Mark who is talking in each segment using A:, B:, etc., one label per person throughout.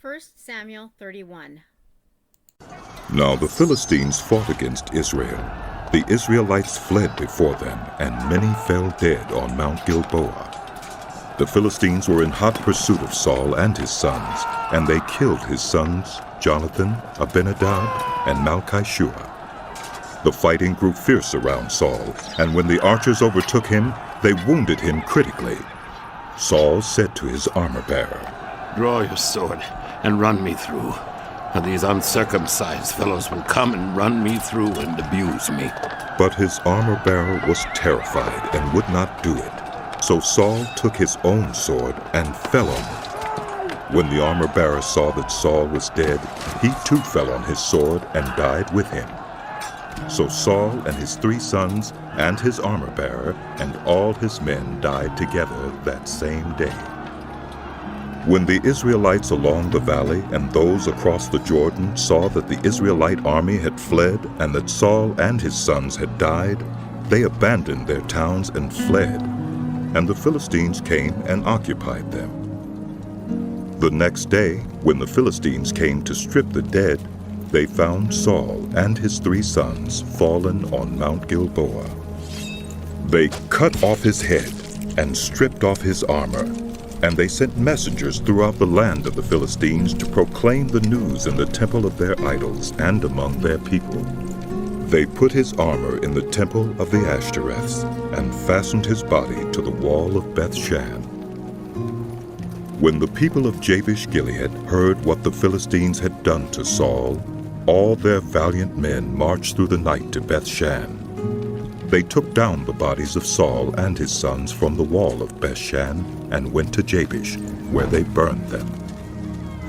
A: 1 Samuel 31.
B: Now the Philistines fought against Israel. The Israelites fled before them, and many fell dead on Mount Gilboa. The Philistines were in hot pursuit of Saul and his sons, and they killed his sons Jonathan, Abinadab, and Malchishua. The fighting grew fierce around Saul, and when the archers overtook him, they wounded him critically. Saul said to his armor-bearer,
C: "Draw your sword and run me through, or these uncircumcised fellows will come and run me through and abuse me."
B: But his armor-bearer was terrified and would not do it. So Saul took his own sword and fell on it. When the armor-bearer saw that Saul was dead, he too fell on his sword and died with him. So Saul and his 3 sons and his armor-bearer and all his men died together that same day. When the Israelites along the valley and those across the Jordan saw that the Israelite army had fled and that Saul and his sons had died, they abandoned their towns and fled, and the Philistines came and occupied them. The next day, when the Philistines came to strip the dead, they found Saul and his 3 sons fallen on Mount Gilboa. They cut off his head and stripped off his armor, and they sent messengers throughout the land of the Philistines to proclaim the news in the temple of their idols and among their people. They put his armor in the temple of the Ashtoreths and fastened his body to the wall of Bethshan. When the people of Jabesh-Gilead heard what the Philistines had done to Saul, all their valiant men marched through the night to Bethshan. They took down the bodies of Saul and his sons from the wall of Bethshan and went to Jabesh, where they burned them.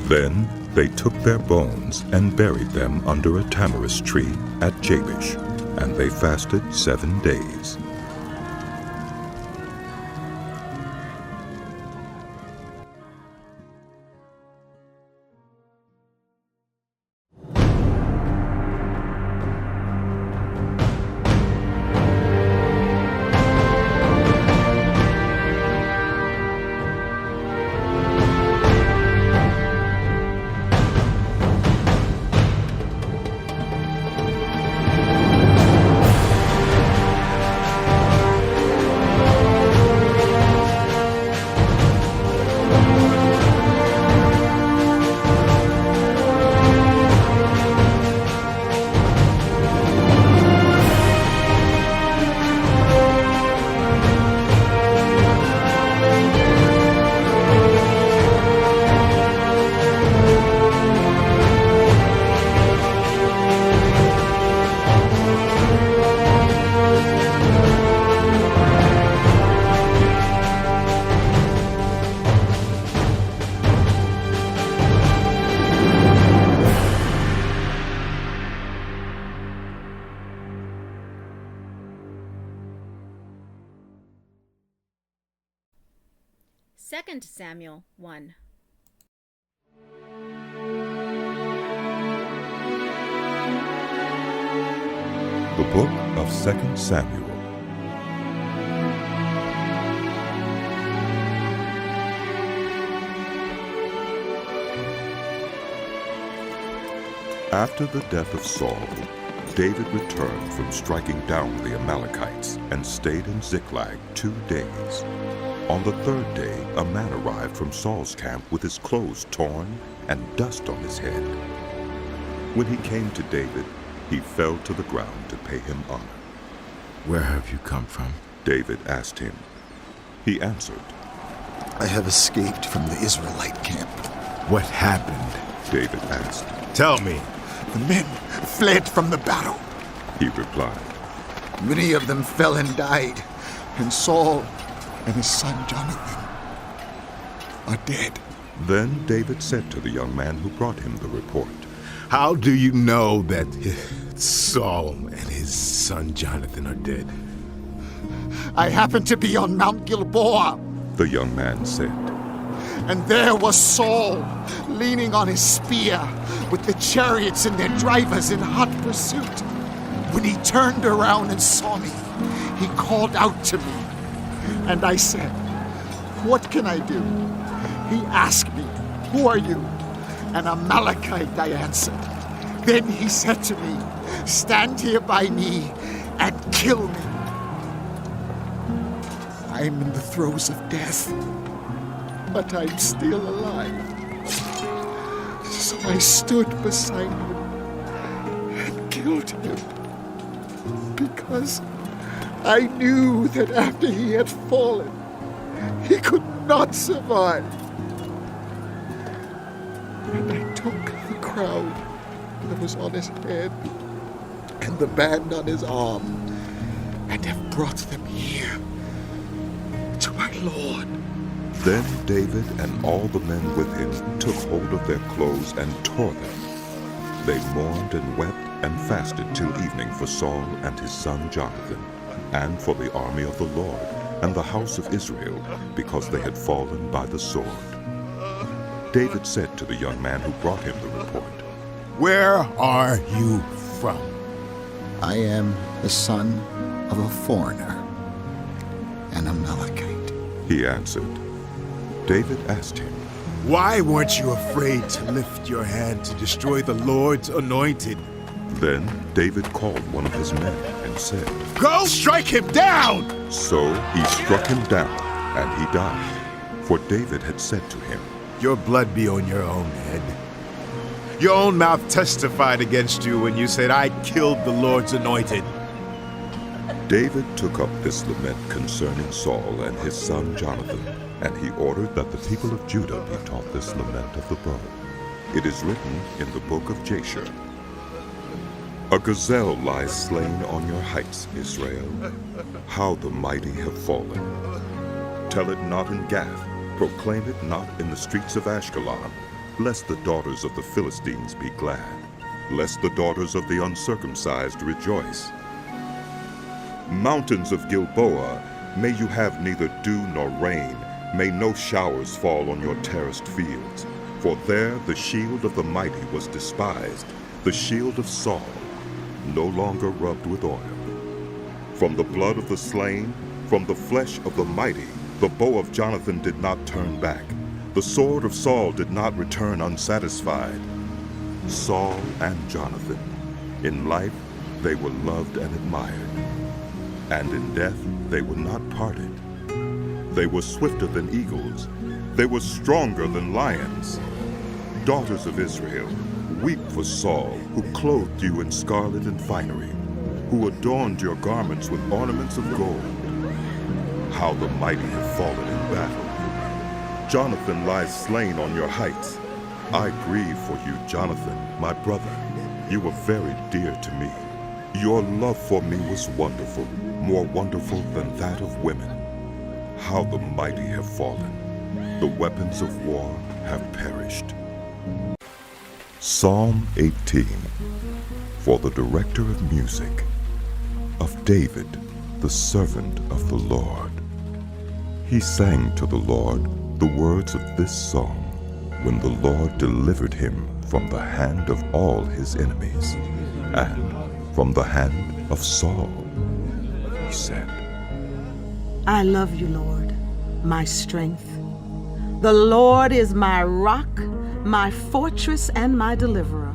B: Then they took their bones and buried them under a tamarisk tree at Jabesh, and they fasted 7 days.
A: Second Samuel 1.
B: The book of 2 Samuel. After the death of Saul, David returned from striking down the Amalekites and stayed in Ziklag 2 days. On the 3rd day, a man arrived from Saul's camp with his clothes torn and dust on his head. When he came to David, he fell to the ground to pay him honor.
D: "Where have you come from?"
B: David asked him. He answered,
E: "I have escaped from the Israelite camp."
D: "What happened?"
B: David asked.
D: "Tell me."
E: "The men fled from the battle.
B: He replied.
E: Many of them fell and died, and Saul and his son Jonathan are dead."
B: Then David said to the young man who brought him the report,
D: "How do you know that Saul and his son Jonathan are dead?"
E: "I happened to be on Mount Gilboa,
B: the young man said.
E: and there was Saul leaning on his spear with the chariots and their drivers in hot pursuit. When he turned around and saw me, he called out to me, and I said, 'What can I do?' He asked me, 'Who are you?' "An Amalekite," I answered. Then he said to me, "Stand here by me and kill me." I'm in the throes of death, but I'm still alive. So I stood beside him and killed him, because I knew that after he had fallen, he could not survive. And I took the crown that was on his head and the band on his arm and have brought them here to my Lord.
B: Then David and all the men with him took hold of their clothes and tore them. They mourned and wept and fasted till evening for Saul and his son Jonathan, and for the army of the Lord and the house of Israel, because they had fallen by the sword. David said to the young man who brought him the report,
D: Where are you from?
E: I am the son of a foreigner, an Amalekite.
B: He answered. David asked him,
D: Why weren't you afraid to lift your hand to destroy the Lord's anointed?
B: Then David called one of his men and said,
D: Go strike him down!
B: So he struck him down, and he died. For David had said to him,
D: Your blood be on your own head. Your own mouth testified against you when you said, I killed the Lord's anointed.
B: David took up this lament concerning Saul and his son Jonathan, and he ordered that the people of Judah be taught this lament of the bow. It is written in the book of Jasher. A gazelle lies slain on your heights, Israel. How the mighty have fallen. Tell it not in Gath, proclaim it not in the streets of Ashkelon, lest the daughters of the Philistines be glad, lest the daughters of the uncircumcised rejoice. Mountains of Gilboa, may you have neither dew nor rain, may no showers fall on your terraced fields. For there the shield of the mighty was despised, the shield of Saul, no longer rubbed with oil. From the blood of the slain, from the flesh of the mighty, the bow of Jonathan did not turn back. The sword of Saul did not return unsatisfied. Saul and Jonathan, in life they were loved and admired, and in death they were not parted. They were swifter than eagles, they were stronger than lions. Daughters of Israel, weep for Saul, who clothed you in scarlet and finery, who adorned your garments with ornaments of gold. How the mighty have fallen in battle. Jonathan lies slain on your heights. I grieve for you, Jonathan, my brother. You were very dear to me. Your love for me was wonderful, more wonderful than that of women. How the mighty have fallen. The weapons of war have perished. Psalm 18, for the director of music, of David, the servant of the Lord. He sang to the Lord the words of this song when the Lord delivered him from the hand of all his enemies and from the hand of Saul. He said,
F: I love you, Lord, my strength. The Lord is my rock, my fortress, and my deliverer.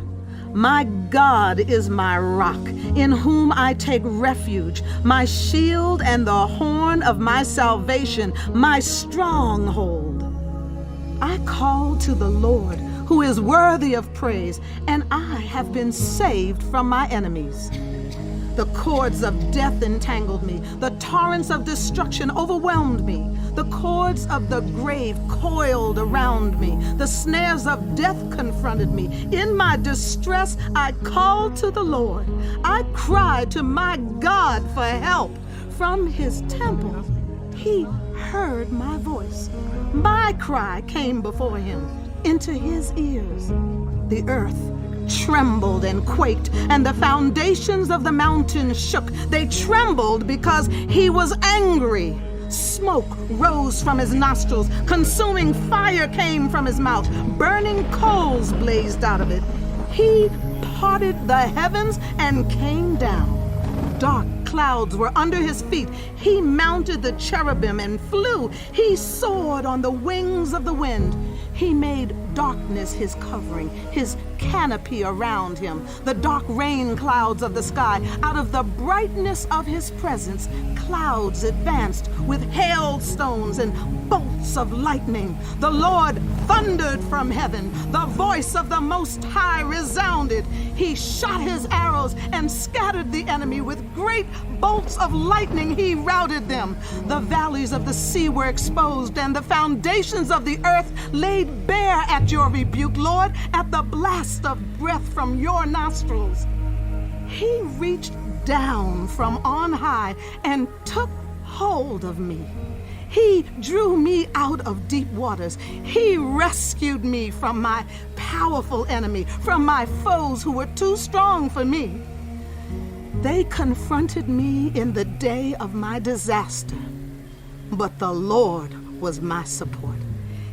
F: My God is my rock, in whom I take refuge, my shield and the horn of my salvation, my stronghold. I call to the Lord, who is worthy of praise, and I have been saved from my enemies. The cords of death entangled me. The torrents of destruction overwhelmed me. The cords of the grave coiled around me. The snares of death confronted me. In my distress, I called to the Lord. I cried to my God for help. From his temple, he heard my voice. My cry came before him, into his ears. The earth trembled and quaked, and the foundations of the mountains shook. They trembled because he was angry. Smoke rose from his nostrils. Consuming fire came from his mouth. Burning coals blazed out of it. He parted the heavens and came down. Dark clouds were under his feet. He mounted the cherubim and flew. He soared on the wings of the wind. He made darkness his covering, his canopy around him, the dark rain clouds of the sky. Out of the brightness of his presence, clouds advanced with hailstones and bolts of lightning. The Lord thundered from heaven. The voice of the Most High resounded. He shot his arrows and scattered the enemy. With great bolts of lightning he routed them. The valleys of the sea were exposed, and the foundations of the earth laid bare at your rebuke, Lord, at the blast of breath from your nostrils. He reached down from on high and took hold of me. He drew me out of deep waters. He rescued me from my powerful enemy, from my foes who were too strong for me. They confronted me in the day of my disaster, but the Lord was my support.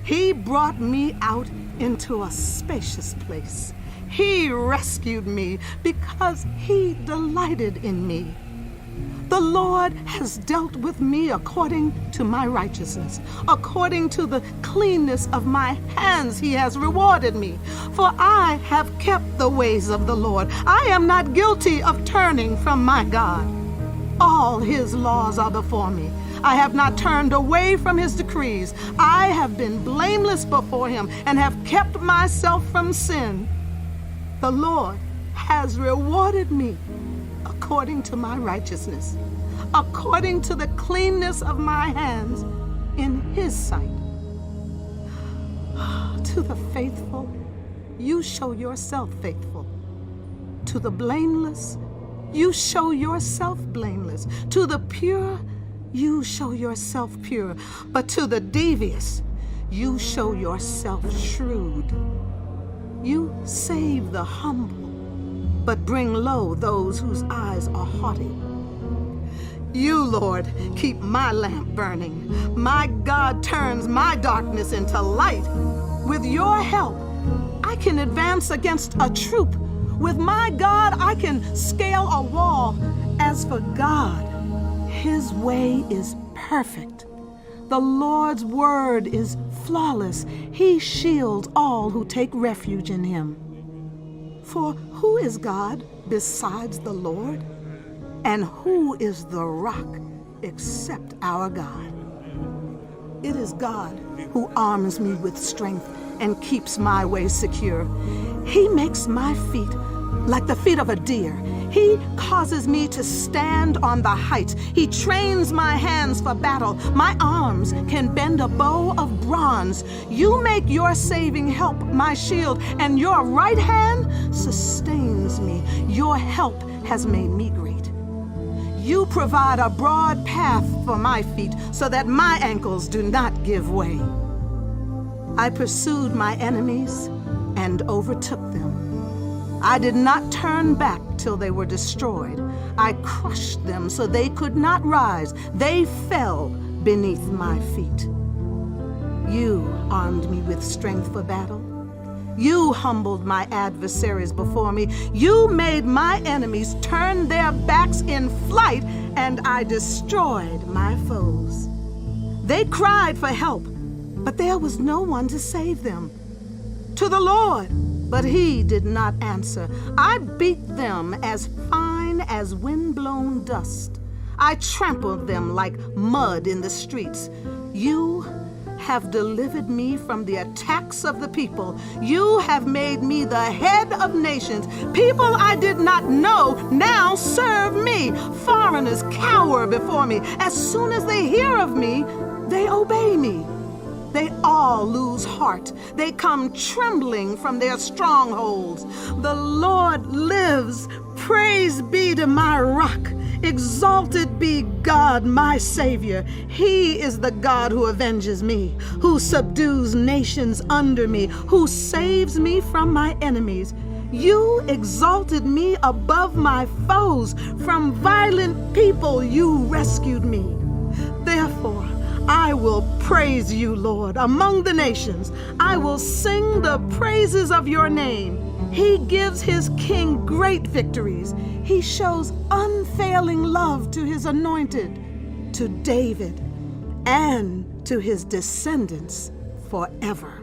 F: He brought me out into a spacious place. He rescued me because he delighted in me. The Lord has dealt with me according to my righteousness. According to the cleanness of my hands, he has rewarded me. For I have kept the ways of the Lord. I am not guilty of turning from my God. All his laws are before me. I have not turned away from his decrees. I have been blameless before him and have kept myself from sin. The Lord has rewarded me according to my righteousness, according to the cleanness of my hands in his sight. To the faithful, you show yourself faithful. To the blameless, you show yourself blameless. To the pure, you show yourself pure. But to the devious, you show yourself shrewd. You save the humble, but bring low those whose eyes are haughty. You, Lord, keep my lamp burning. My God turns my darkness into light. With your help, I can advance against a troop. With my God, I can scale a wall. As for God, his way is perfect. The Lord's word is flawless. He shields all who take refuge in him. For who is God besides the Lord? And who is the rock except our God? It is God who arms me with strength and keeps my way secure. He makes my feet like the feet of a deer. He causes me to stand on the heights. He trains my hands for battle. My arms can bend a bow of bronze. You make your saving help my shield, and your right hand sustains me. Your help has made me great. You provide a broad path for my feet so that my ankles do not give way. I pursued my enemies and overtook them. I did not turn back till they were destroyed. I crushed them so they could not rise. They fell beneath my feet. You armed me with strength for battle. You humbled my adversaries before me. You made my enemies turn their backs in flight, and I destroyed my foes. They cried for help, but there was no one to save them. To the Lord, but he did not answer. I beat them as fine as wind-blown dust. I trampled them like mud in the streets. You have delivered me from the attacks of the people. You have made me the head of nations. People I did not know now serve me. Foreigners cower before me. As soon as they hear of me, they obey me. They all lose heart. They come trembling from their strongholds. The Lord lives. Praise be to my rock. Exalted be God, my Savior. He is the God who avenges me, who subdues nations under me, who saves me from my enemies. You exalted me above my foes. From violent people you rescued me. Therefore, I will praise you, Lord, among the nations. I will sing the praises of your name. He gives his king great victories. He shows unfailing love to his anointed, to David, and to his descendants forever.